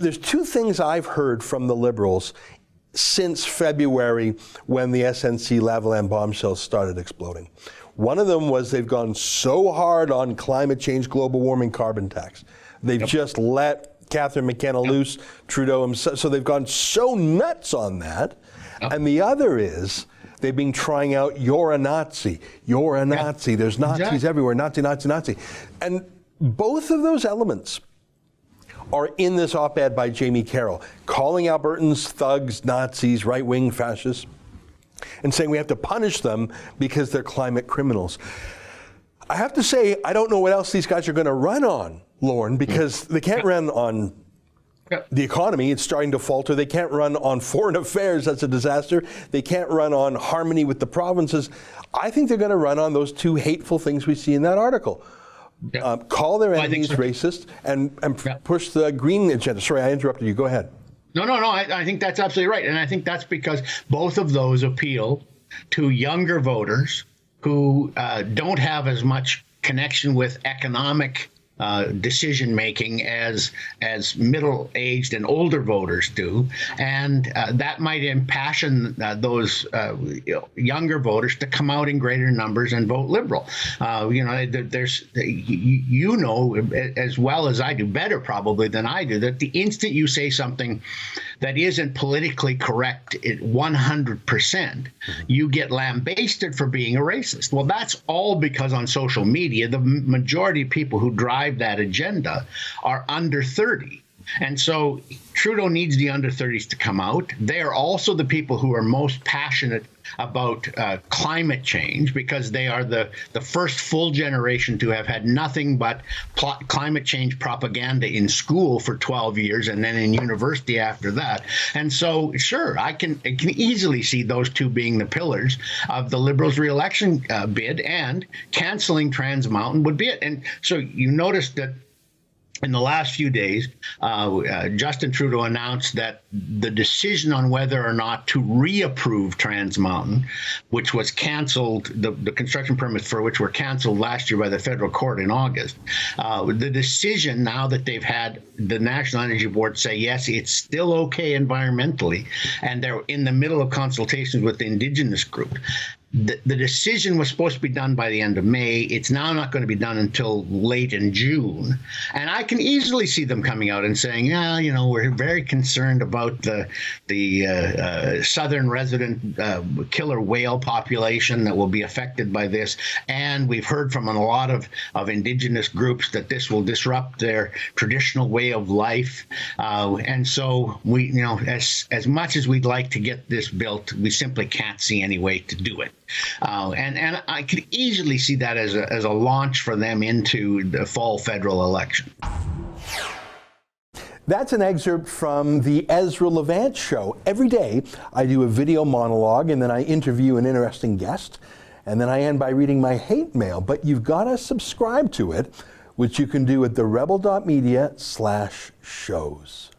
there's two things I've heard from the Liberals since February when the SNC-Lavalin bombshells started exploding. One of them was they've gone so hard on climate change, global warming, carbon tax. They've just let Catherine McKenna loose, Trudeau himself, so they've gone so nuts on that. And the other is they've been trying out, you're a Nazi, you're a Nazi, there's Nazis everywhere, Nazi, Nazi, Nazi. And both of those elements are in this op-ed by Jamie Carroll, calling Albertans thugs, Nazis, right-wing fascists, and saying we have to punish them because they're climate criminals. I have to say, I don't know what else these guys are going to run on, Lorne, because they can't run on the economy. It's starting to falter. They can't run on foreign affairs. That's a disaster. They can't run on harmony with the provinces. I think they're going to run on those two hateful things we see in that article. Call their enemies racist and push the green agenda. Sorry, I interrupted you. Go ahead. No. I think that's absolutely right. And I think that's because both of those appeal to younger voters who don't have as much connection with economic decision making as middle-aged and older voters do, and that might impassion those younger voters to come out in greater numbers and vote Liberal. There's as well as I do, better probably than I do, that the instant you say something that isn't politically correct 100%, you get lambasted for being a racist. Well, that's all because on social media, the majority of people who drive that agenda are under 30. And so Trudeau needs the under 30s to come out. They are also the people who are most passionate about climate change, because they are the first full generation to have had nothing but climate change propaganda in school for 12 years and then in university after that. And so, sure, I can easily see those two being the pillars of the Liberals' re-election bid, and canceling Trans Mountain would be it. And so you notice that in the last few days, Justin Trudeau announced that the decision on whether or not to reapprove Trans Mountain, which was canceled, the construction permits for which were canceled last year by the federal court in August, the decision, now that they've had the National Energy Board say, yes, it's still okay environmentally, and they're in the middle of consultations with the Indigenous group, the decision was supposed to be done by the end of May. It's now not going to be done until late in June. And I can easily see them coming out and saying, we're very concerned about the southern resident killer whale population that will be affected by this. And we've heard from a lot of Indigenous groups that this will disrupt their traditional way of life. And so we, as much as we'd like to get this built, we simply can't see any way to do it. And I could easily see that as a launch for them into the fall federal election. That's an excerpt from the Ezra Levant show. Every day I do a video monologue, and then I interview an interesting guest, and then I end by reading my hate mail. But you've got to subscribe to it, which you can do at therebel.media/shows.